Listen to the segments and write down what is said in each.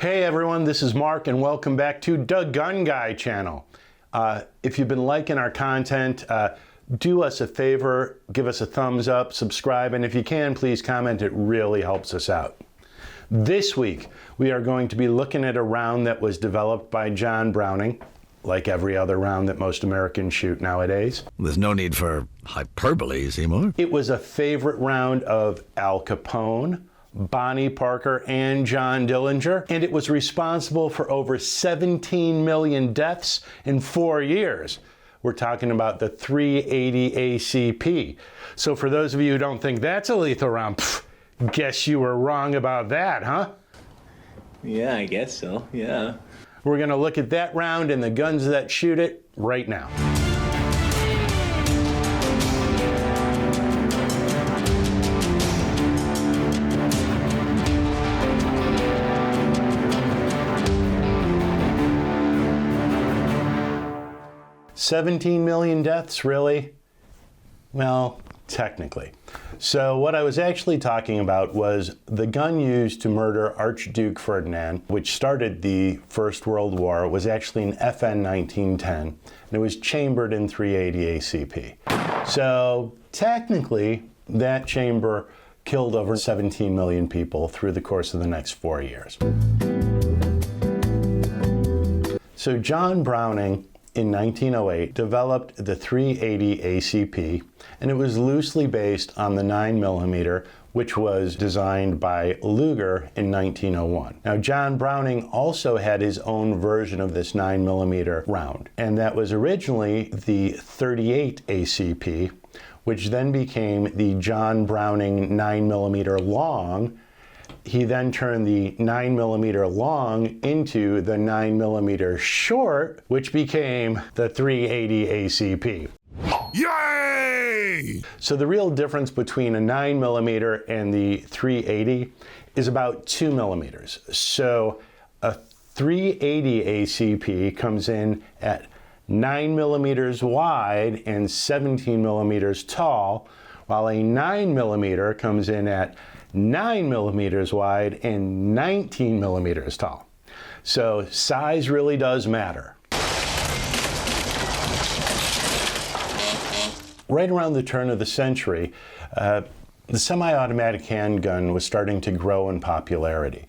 Hey everyone, this is Mark and welcome back to the Gun Guy channel. If you've been liking our content, do us a favor, give us a thumbs up, subscribe, and if you can, please comment. It really helps us out. This week, we are going to be looking at a round that was developed by John Browning, like every other round that most Americans shoot nowadays. There's no need for hyperbole, Seymour. It was a favorite round of Al Capone, Bonnie Parker, and John Dillinger, and it was responsible for over 17 million deaths in 4 years. We're talking about the 380 ACP. So for those of you who don't think that's a lethal round, guess you were wrong about that, huh? Yeah, I guess so, yeah. We're gonna look at that round and the guns that shoot it right now. $17 million deaths, really? Well, technically. So what I was actually talking about was the gun used to murder Archduke Ferdinand, which started the First World War, was actually an FN 1910, and it was chambered in 380 ACP. So technically, that chamber killed over 17 million people through the course of the next 4 years. So John Browning, in 1908, developed the 380 ACP, and it was loosely based on the 9mm, which was designed by Ruger in 1901. Now, John Browning also had his own version of this 9mm round, and that was originally the 38 ACP, which then became the John Browning 9mm long. He then turned the 9mm long into the 9mm short, which became the 380 ACP. Yay! So the real difference between a 9mm and the 380 is about 2 millimeters. So a 380 ACP comes in at 9mm wide and 17mm tall, while a 9mm comes in at 9mm wide and 19mm tall. So size really does matter. Right around the turn of the century, the semi-automatic handgun was starting to grow in popularity.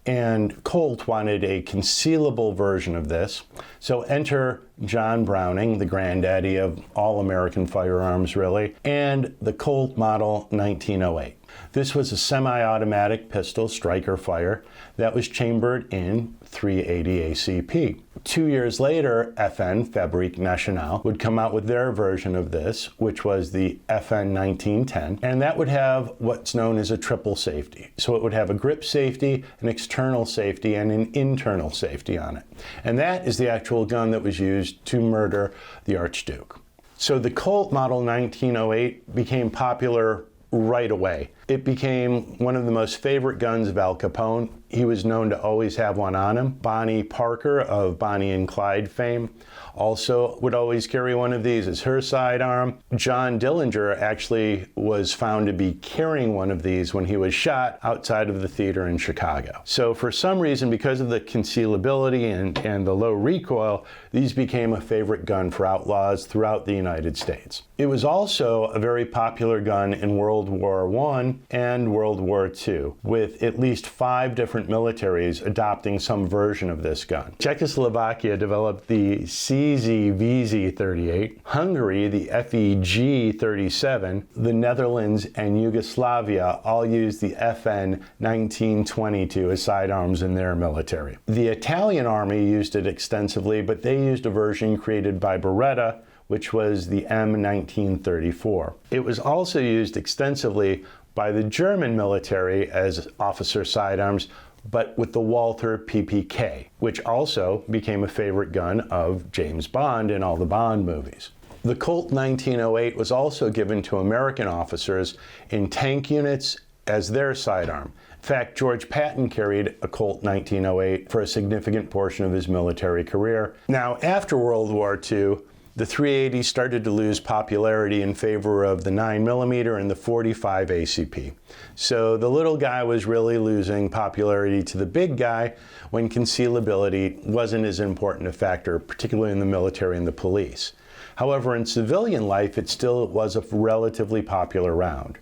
And Colt wanted a concealable version of this. So enter John Browning, the granddaddy of all American firearms really, and the Colt model 1908. This was a semi-automatic pistol striker fire that was chambered in 380 ACP. 2 years later, FN, Fabrique Nationale, would come out with their version of this, which was the FN 1910, and that would have what's known as a triple safety. So it would have a grip safety, an external safety, and an internal safety on it. And that is the actual gun that was used to murder the Archduke. So the Colt model 1908 became popular right away. It became one of the most favorite guns of Al Capone. He was known to always have one on him. Bonnie Parker of Bonnie and Clyde fame also would always carry one of these as her sidearm. John Dillinger actually was found to be carrying one of these when he was shot outside of the theater in Chicago. So for some reason, because of the concealability and the low recoil, these became a favorite gun for outlaws throughout the United States. It was also a very popular gun in World War I and World War II, with at least 5 different militaries adopting some version of this gun. Czechoslovakia developed the CZ-VZ38, Hungary the FEG-37, the Netherlands and Yugoslavia all used the FN 1922 as sidearms in their military. The Italian army used it extensively, but they used a version created by Beretta, which was the M1934. It was also used extensively by the German military as officer sidearms, but with the Walther PPK, which also became a favorite gun of James Bond in all the Bond movies. The Colt 1908 was also given to American officers in tank units as their sidearm. In fact, George Patton carried a Colt 1908 for a significant portion of his military career. Now, after World War II, the 380 started to lose popularity in favor of the 9mm and the 45 ACP. So the little guy was really losing popularity to the big guy when concealability wasn't as important a factor, particularly in the military and the police. However, in civilian life, it still was a relatively popular round.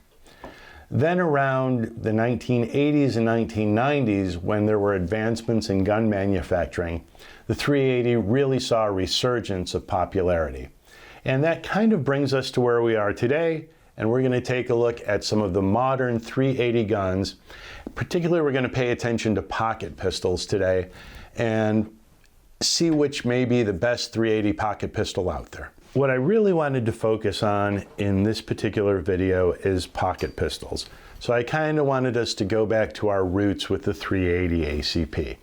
Then around the 1980s and 1990s, when there were advancements in gun manufacturing, the 380 really saw a resurgence of popularity. And that kind of brings us to where we are today, and we're going to take a look at some of the modern 380 guns. Particularly, we're going to pay attention to pocket pistols today and see which may be the best 380 pocket pistol out there. What I really wanted to focus on in this particular video is pocket pistols. So I kind of wanted us to go back to our roots with the 380 ACP.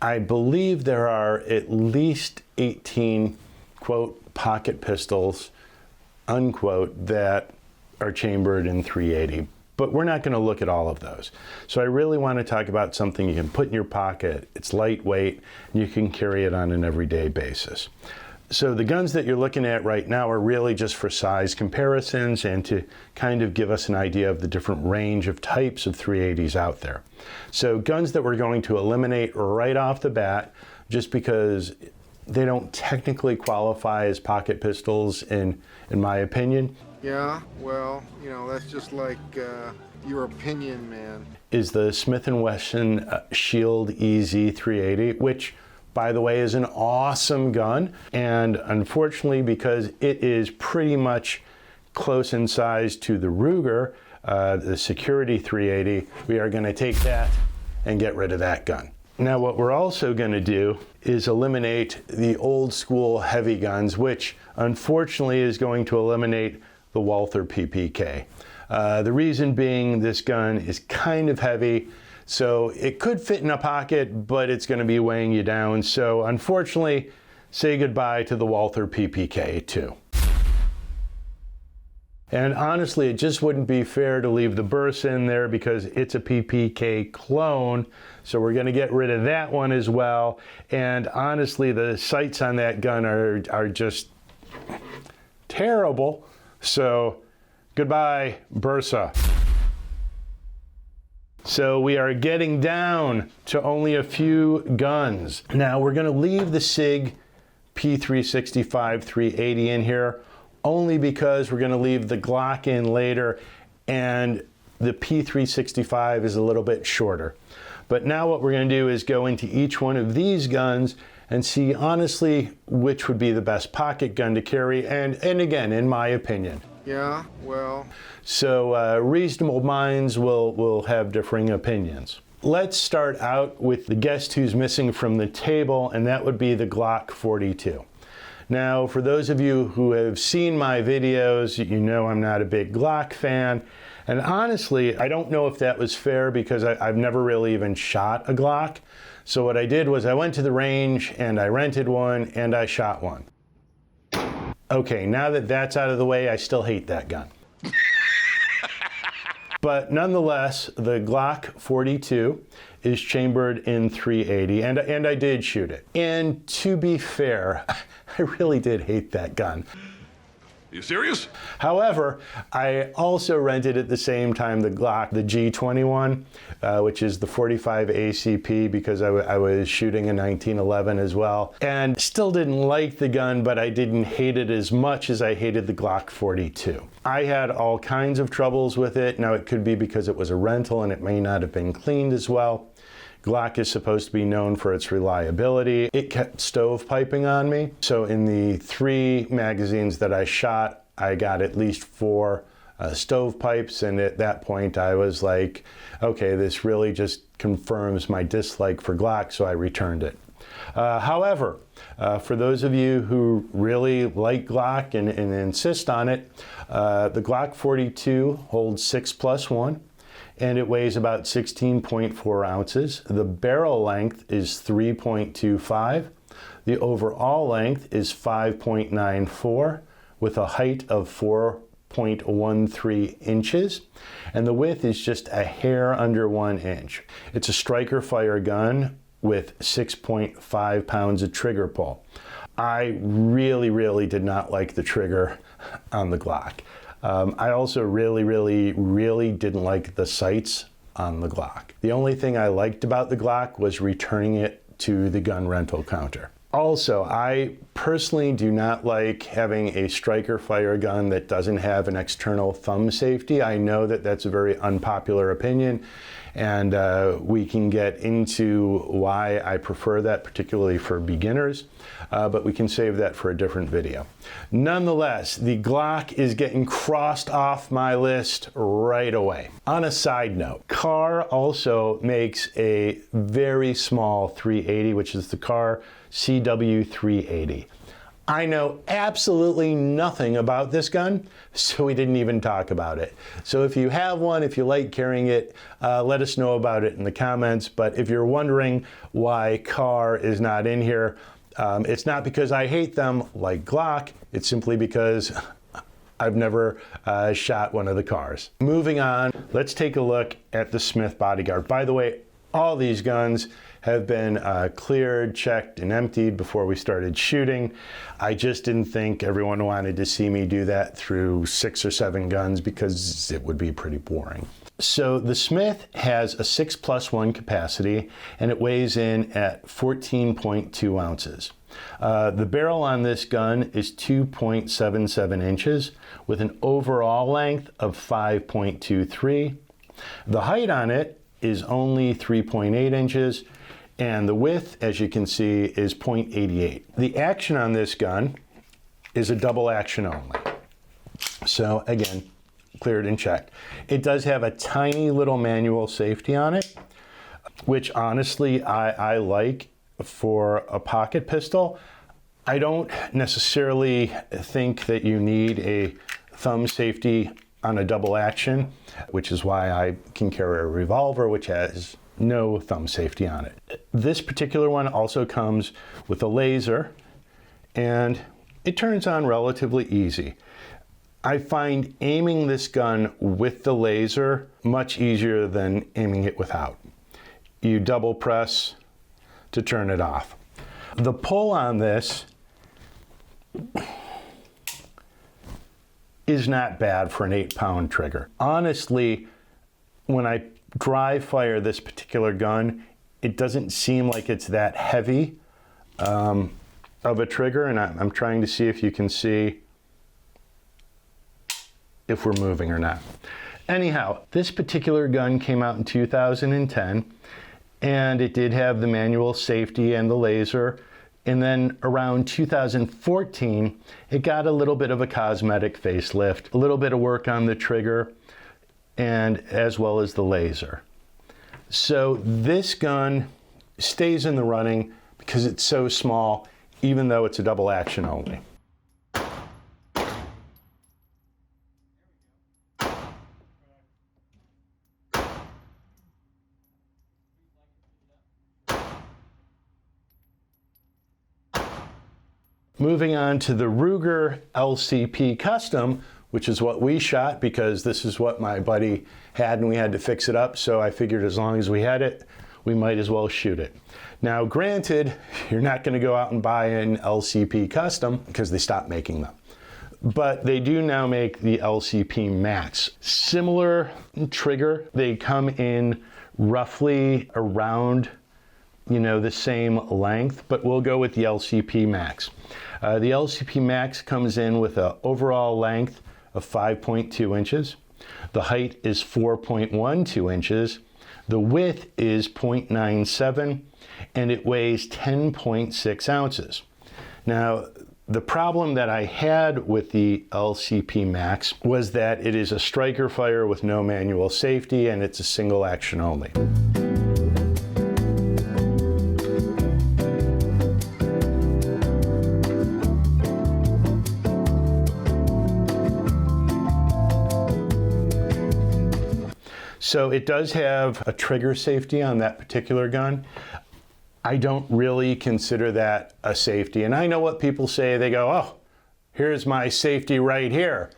I believe there are at least 18, quote, pocket pistols, unquote, that are chambered in 380. But we're not going to look at all of those. So I really want to talk about something you can put in your pocket. It's lightweight, and you can carry it on an everyday basis. So the guns that you're looking at right now are really just for size comparisons and to kind of give us an idea of the different range of types of 380s out there. So guns that we're going to eliminate right off the bat, just because they don't technically qualify as pocket pistols in my opinion. Yeah, well, you know, that's just like your opinion, man. Is the Smith and Wesson Shield EZ 380, which, by the way, is an awesome gun, and unfortunately, because it is pretty much close in size to the Ruger, the Security 380, we are going to take that and get rid of that gun. Now, what we're also going to do is eliminate the old school heavy guns, which unfortunately is going to eliminate the Walther PPK. The reason being, this gun is kind of heavy. So it could fit in a pocket, but it's going to be weighing you down. So unfortunately, say goodbye to the Walther PPK too. And honestly, it just wouldn't be fair to leave the Bersa in there because it's a PPK clone. So we're going to get rid of that one as well. And honestly, the sights on that gun are just terrible. So goodbye, Bersa. So we are getting down to only a few guns. Now we're going to leave the Sig P365-380 in here only because we're going to leave the Glock in later, and the P365 is a little bit shorter. But now what we're going to do is go into each one of these guns and see honestly which would be the best pocket gun to carry, and again, in my opinion. Yeah, well. So reasonable minds will have differing opinions. Let's start out with the guest who's missing from the table, and that would be the Glock 42. Now, for those of you who have seen my videos, you know I'm not a big Glock fan. And honestly, I don't know if that was fair because I've never really even shot a Glock. So what I did was I went to the range and I rented one and I shot one. Okay, now that that's out of the way, I still hate that gun. But nonetheless, the Glock 42 is chambered in 380, and I did shoot it. And to be fair, I really did hate that gun. You serious? However, I also rented at the same time the Glock, the G21, which is the 45 ACP, because I was shooting a 1911 as well, and still didn't like the gun, but I didn't hate it as much as I hated the Glock 42. I had all kinds of troubles with it. Now, it could be because it was a rental and it may not have been cleaned as well. Glock is supposed to be known for its reliability. It kept stovepiping on me. So in the 3 magazines that I shot, I got at least 4 stovepipes. And at that point, I was like, okay, this really just confirms my dislike for Glock, so I returned it. However, for those of you who really like Glock and insist on it, the Glock 42 holds 6+1. And it weighs about 16.4 ounces. The barrel length is 3.25. The overall length is 5.94 with a height of 4.13 inches. And the width is just a hair under 1 inch. It's a striker fire gun with 6.5 pounds of trigger pull. I really did not like the trigger on the Glock. I also really didn't like the sights on the Glock. The only thing I liked about the Glock was returning it to the gun rental counter. Also, I personally do not like having a striker fire gun that doesn't have an external thumb safety. I know that that's a very unpopular opinion, and we can get into why I prefer that, particularly for beginners, but we can save that for a different video. Nonetheless, the Glock is getting crossed off my list right away. On a side note, Kahr also makes a very small 380, which is the Kahr CW380. I know absolutely nothing about this gun, so we didn't even talk about it. So if you have one, if you like carrying it, let us know about it in the comments. But if you're wondering why Kahr is not in here, it's not because I hate them like Glock, it's simply because I've never shot one of the Kahrs. Moving on, let's take a look at the Smith Bodyguard. By the way, all these guns have been cleared, checked, and emptied before we started shooting. I just didn't think everyone wanted to see me do that through 6 or 7 guns because it would be pretty boring. So the Smith has a 6+1 capacity, and it weighs in at 14.2 ounces. The barrel on this gun is 2.77 inches with an overall length of 5.23. The height on it is only 3.8 inches, and the width, as you can see, is 0.88. The action on this gun is a double action only. So again, cleared and checked. It does have a tiny little manual safety on it, which honestly I like for a pocket pistol. I don't necessarily think that you need a thumb safety on a double action, which is why I can carry a revolver, which has no thumb safety on it. This particular one also comes with a laser, and it turns on relatively easy. I find aiming this gun with the laser much easier than aiming it without. You double press to turn it off. The pull on this is not bad for an 8-pound trigger. Honestly, when I dry fire this particular gun, it doesn't seem like it's that heavy of a trigger, and I'm trying to see if you can see if we're moving or not. Anyhow, this particular gun came out in 2010, and it did have the manual safety and the laser. And then around 2014, it got a little bit of a cosmetic facelift, a little bit of work on the trigger, and as well as the laser. So this gun stays in the running because it's so small, even though it's a double action only. Moving on to the Ruger LCP Custom, which is what we shot because this is what my buddy had and we had to fix it up. So I figured as long as we had it, we might as well shoot it. Now, granted, you're not going to go out and buy an LCP Custom because they stopped making them. But they do now make the LCP Max. Similar trigger. They come in roughly around, the same length, but we'll go with the LCP Max. The LCP Max comes in with an overall length of 5.2 inches. The height is 4.12 inches. The width is 0.97, and it weighs 10.6 ounces. Now, the problem that I had with the LCP Max was that it is a striker fire with no manual safety, and it's a single action only. So it does have a trigger safety on that particular gun. I don't really consider that a safety. And I know what people say. They go, oh, here's my safety right here.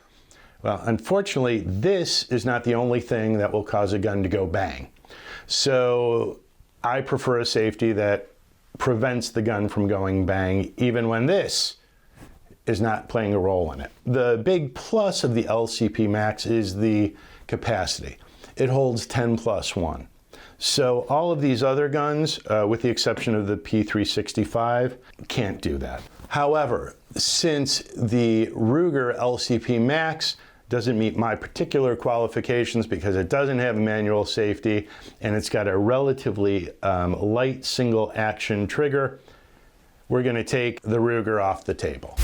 Well, unfortunately, this is not the only thing that will cause a gun to go bang. So I prefer a safety that prevents the gun from going bang, even when this is not playing a role in it. The big plus of the LCP Max is the capacity. It holds 10+1. So all of these other guns, with the exception of the P365, can't do that. However, since the Ruger LCP Max doesn't meet my particular qualifications because it doesn't have manual safety and it's got a relatively light single action trigger, we're going to take the Ruger off the table.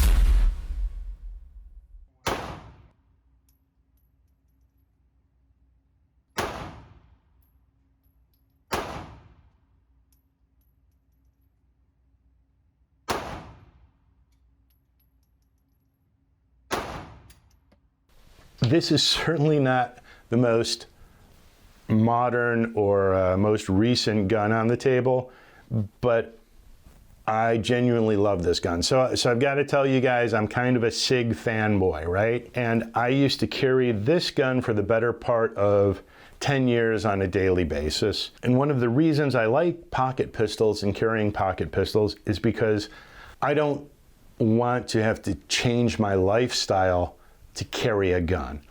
This is certainly not the most modern or most recent gun on the table, but I genuinely love this gun. So I've got to tell you guys, I'm kind of a Sig fanboy, right? And I used to carry this gun for the better part of 10 years on a daily basis. And one of the reasons I like pocket pistols and carrying pocket pistols is because I don't want to have to change my lifestyle to carry a gun.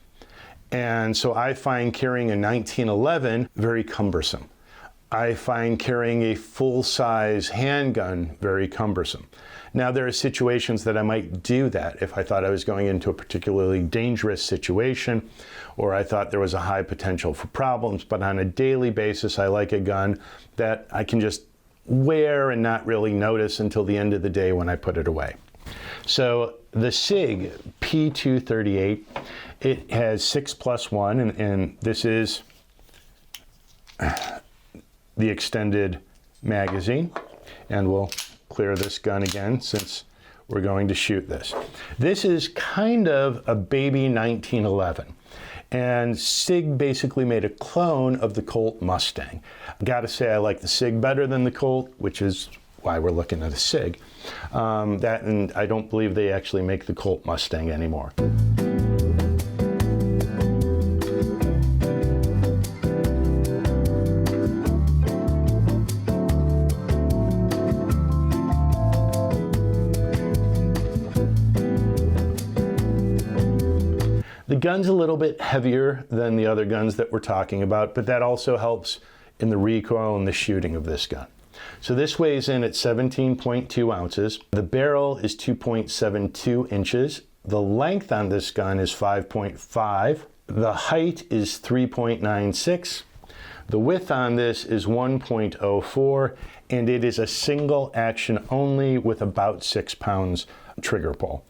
And so I find carrying a 1911 very cumbersome. I find carrying a full-size handgun very cumbersome. Now, there are situations that I might do that if I thought I was going into a particularly dangerous situation or I thought there was a high potential for problems, but on a daily basis, I like a gun that I can just wear and not really notice until the end of the day when I put it away. So the Sig P238, it has 6+1, and this is the extended magazine. And we'll clear this gun again since we're going to shoot this. This is kind of a baby 1911. And Sig basically made a clone of the Colt Mustang. Gotta say I like the Sig better than the Colt, which is why we're looking at a Sig. And I don't believe they actually make the Colt Mustang anymore. The gun's a little bit heavier than the other guns that we're talking about, but that also helps in the recoil and the shooting of this gun. So this weighs in at 17.2 ounces. The barrel is 2.72 inches. The length on this gun is 5.5. The height is 3.96. The width on this is 1.04, and it is a single action only with about 6 pounds trigger pull.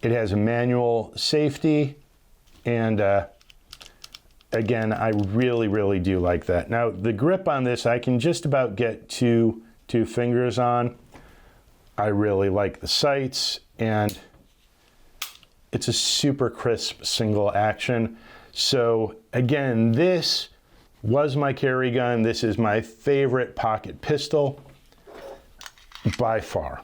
It has a manual safety, and again, I really do like that. Now, the grip on this, I can just about get two fingers on. I really like the sights, and it's a super crisp single action. So again, this was my carry gun. This is my favorite pocket pistol by far.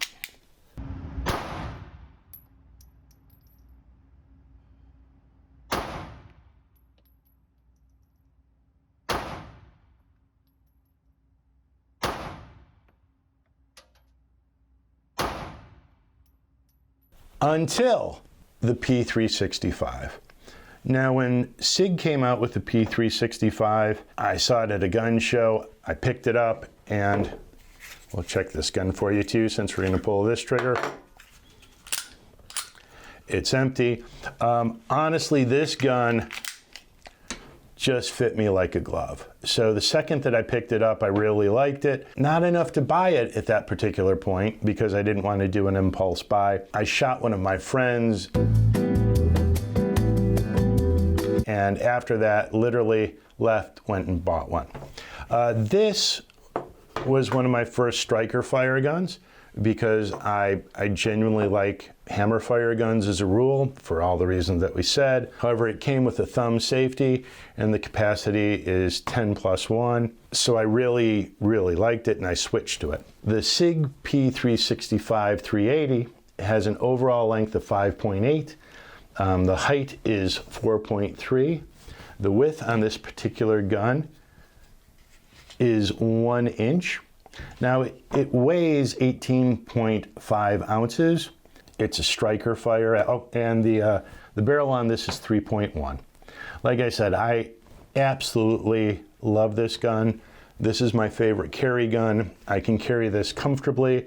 Until the P365. Now, when Sig came out with the P365, I saw it at a gun show. I picked it up, and we'll check this gun for you too, since we're going to pull this trigger. It's empty. Honestly, this gun just fit me like a glove. So the second that I picked it up, I really liked it. Not enough to buy it at that particular point because I didn't want to do an impulse buy. I shot one of my friends, and after that, literally left, went and bought one. This was one of my first striker fire guns because I genuinely like hammer fire guns as a rule for all the reasons that we said. However, it came with a thumb safety and the capacity is 10+1. So I really liked it and I switched to it. The Sig P365-380 has an overall length of 5.8. The height is 4.3. The width on this particular gun is 1 inch. Now, it weighs 18.5 ounces. It's a striker fire, and the barrel on this is 3.1. Like I said, I absolutely love this gun. This is my favorite carry gun. I can carry this comfortably.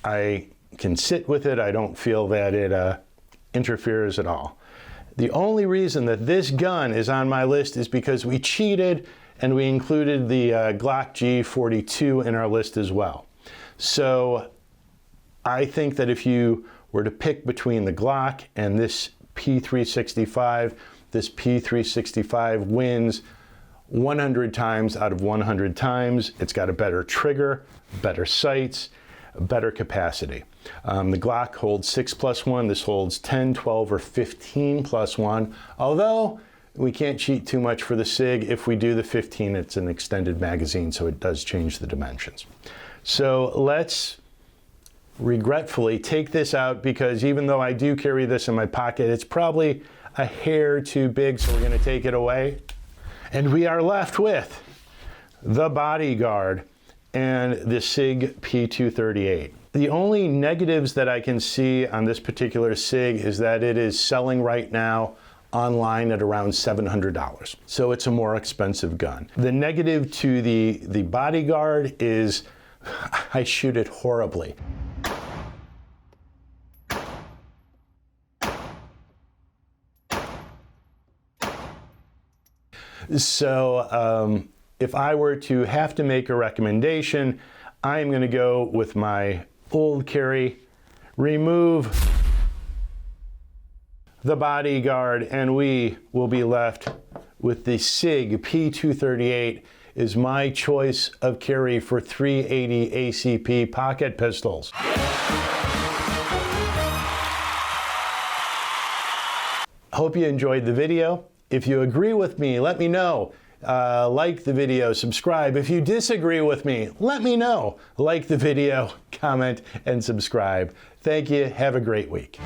I can sit with it. I don't feel that it interferes at all. The only reason that this gun is on my list is because we cheated and we included the Glock G42 in our list as well. So I think that if you were to pick between the Glock and this P365, this P365 wins 100 times out of 100 times. It's got a better trigger, better sights, better capacity. The Glock holds 6+1. This holds 10, 12, or 15+1. Although we can't cheat too much for the Sig. If we do the 15, it's an extended magazine, so it does change the dimensions. So let's regretfully take this out, because even though I do carry this in my pocket, it's probably a hair too big, so we're going to take it away. And we are left with the Bodyguard and the Sig P238. The only negatives that I can see on this particular Sig is that it is selling right now online at around $700. So it's a more expensive gun. The negative to the Bodyguard is I shoot it horribly. So if I were to have to make a recommendation, I'm going to go with my old carry, remove the Bodyguard, and we will be left with the Sig P238 is my choice of carry for 380 ACP pocket pistols. Hope you enjoyed the video. If you agree with me, let me know. Like the video, subscribe. If you disagree with me, let me know. Like the video, comment, and subscribe. Thank you. Have a great week.